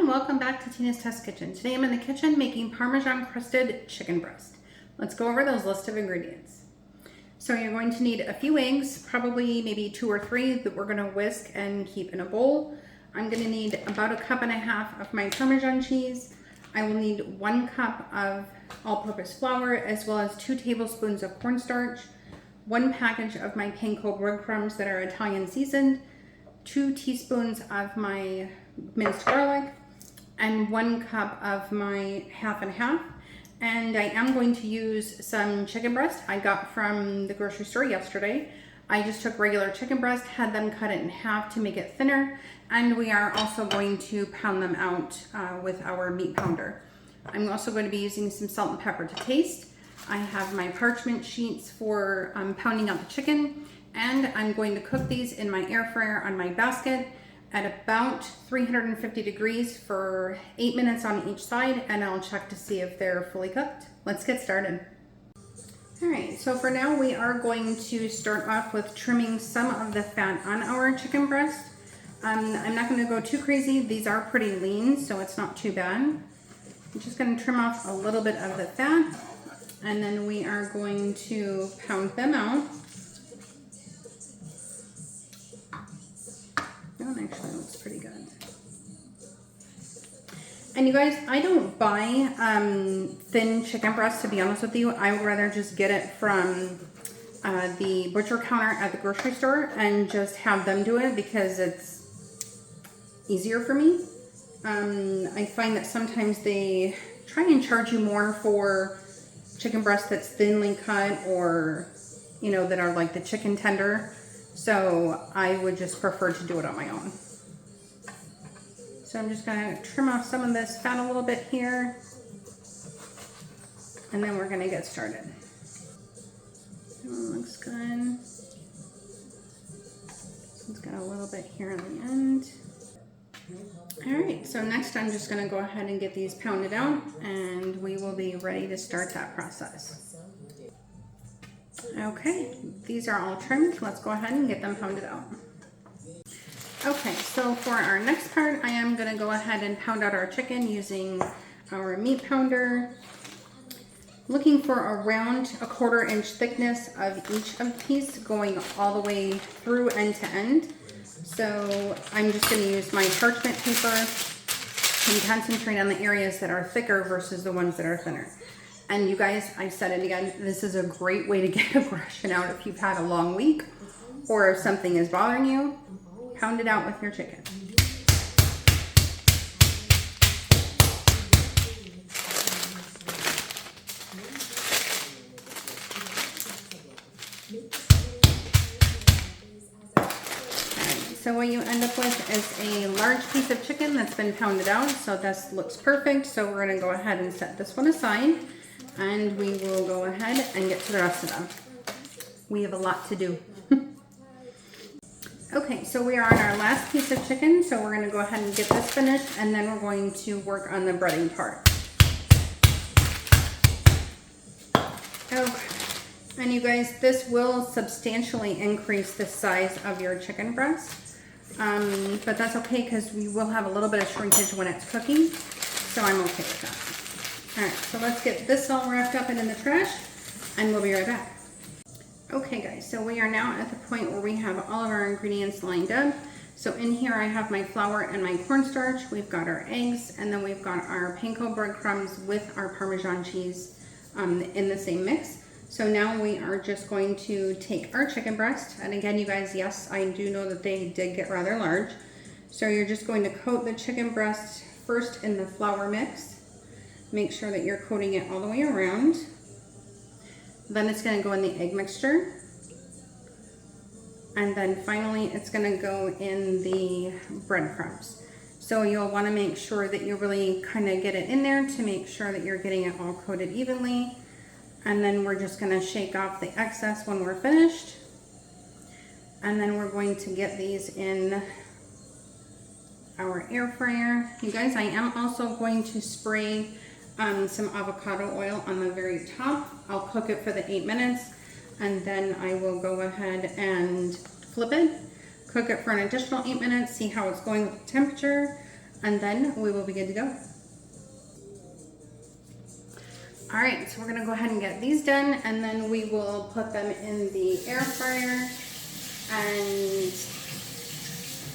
and welcome back to Tina's Test Kitchen. Today I'm in the kitchen making Parmesan crusted chicken breast. Let's go over those list of ingredients. So you're going to need a few eggs, probably maybe 2 or 3 that we're going to whisk and keep in a bowl. I'm going to need about 1.5 cups of my Parmesan cheese. I will need 1 cup of all-purpose flour as well as 2 tablespoons of cornstarch, 1 package of my panko breadcrumbs that are Italian seasoned, 2 teaspoons of my minced garlic, and 1 cup of my half and half. And I am going to use some chicken breast I got from the grocery store yesterday. I just took regular chicken breast, had them cut it in half to make it thinner, and we are also going to pound them out with our meat pounder. I'm also going to be using some salt and pepper to taste. I have my parchment sheets for pounding out the chicken, and I'm going to cook these in my air fryer on my basket at about 350 degrees for 8 minutes on each side, and I'll check to see if they're fully cooked. Let's get started. All right, so for now we are going to start off with trimming some of the fat on our chicken breast. I'm not going to go too crazy. These are pretty lean, so it's not too bad. I'm just going to trim off a little bit of the fat, and then we are going to pound them out. That actually looks pretty good. And you guys, I don't buy thin chicken breast, to be honest with you. I would rather just get it from the butcher counter at the grocery store and just have them do it because it's easier for me. I find that sometimes they try and charge you more for chicken breast that's thinly cut, or you know, that are like the chicken tender. So I would just prefer to do it on my own. So I'm just going to trim off some of this fat a little bit here, and then we're going to get started. That one looks good. It's got a little bit here on the end. Alright, so next I'm just going to go ahead and get these pounded out, and we will be ready to start that process. Okay, these are all trimmed. Let's go ahead and get them pounded out. Okay, so for our next part, I am going to go ahead and pound out our chicken using our meat pounder. Looking for around 1/4 inch thickness of each of these, going all the way through end to end. So I'm just going to use my parchment paper and concentrate on the areas that are thicker versus the ones that are thinner. And you guys, I said it again, this is a great way to get aggression out if you've had a long week or if something is bothering you. Pound it out with your chicken. So what you end up with is a large piece of chicken that's been pounded out. So this looks perfect. So we're going to go ahead and set this one aside, and we will go ahead and get to the rest of them. We have a lot to do. Okay, so we are on our last piece of chicken. So we're going to go ahead and get this finished, and then we're going to work on the breading part. Okay. And you guys, this will substantially increase the size of your chicken breast. But that's okay because we will have a little bit of shrinkage when it's cooking. So I'm okay with that. All right, so let's get this all wrapped up and in the trash, and we'll be right back. Okay guys, so we are now at the point where we have all of our ingredients lined up. So in here I have my flour and my cornstarch. We've got our eggs, and then we've got our panko breadcrumbs with our Parmesan cheese in the same mix. So now we are just going to take our chicken breast, and again, you guys, yes, I do know that they did get rather large. So you're just going to coat the chicken breast first in the flour mix. Make sure that you're coating it all the way around. Then it's going to go in the egg mixture. And then finally, it's going to go in the breadcrumbs. So you'll want to make sure that you really kind of get it in there to make sure that you're getting it all coated evenly. And then we're just going to shake off the excess when we're finished. And then we're going to get these in our air fryer. You guys, I am also going to spray some avocado oil on the very top. I'll cook it for the 8 minutes, and then I will go ahead and flip it, cook it for an additional 8 minutes, see how it's going with the temperature. and then we will be good to go. All right, so we're gonna go ahead and get these done, and then we will put them in the air fryer and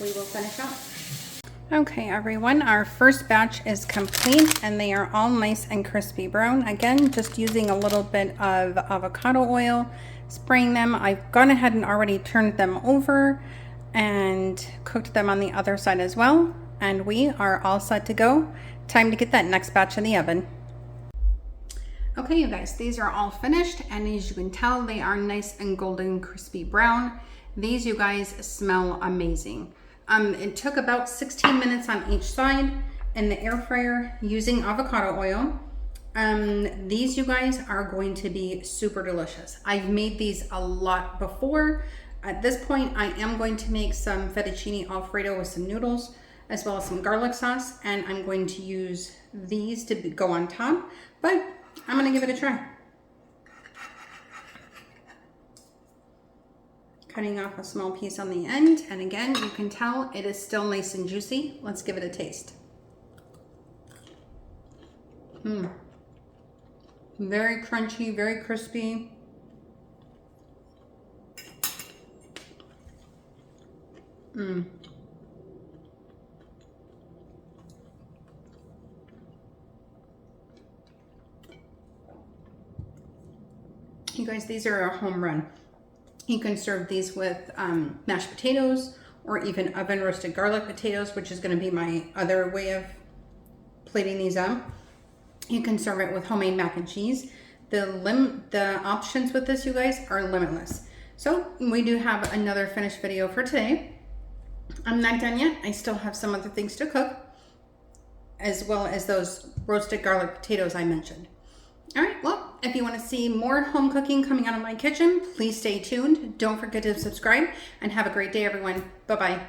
we will finish off. Okay, everyone, our first batch is complete and they are all nice and crispy brown. Again, just using a little bit of avocado oil, spraying them. I've gone ahead and already turned them over and cooked them on the other side as well. And we are all set to go. Time to get that next batch in the oven. Okay, you guys, these are all finished, and as you can tell, they are nice and golden crispy brown. These, you guys, smell amazing. It took about 16 minutes on each side in the air fryer using avocado oil. These, you guys, are going to be super delicious. I've made these a lot before. At this point, I am going to make some fettuccine alfredo with some noodles, as well as some garlic sauce, and I'm going to use these to go on top, but I'm gonna give it a try. Cutting off a small piece on the end, and again, you can tell it is still nice and juicy. Let's give it a taste. Very crunchy, very crispy. You guys, these are a home run. You can serve these with mashed potatoes or even oven roasted garlic potatoes, which is going to be my other way of plating these out. You can serve it with homemade mac and cheese. The options with this, you guys, are limitless. So we do have another finished video for today. I'm not done yet. I still have some other things to cook, as well as those roasted garlic potatoes I mentioned. All right, well, if you want to see more home cooking coming out of my kitchen, please stay tuned. Don't forget to subscribe, and have a great day, everyone. Bye-bye.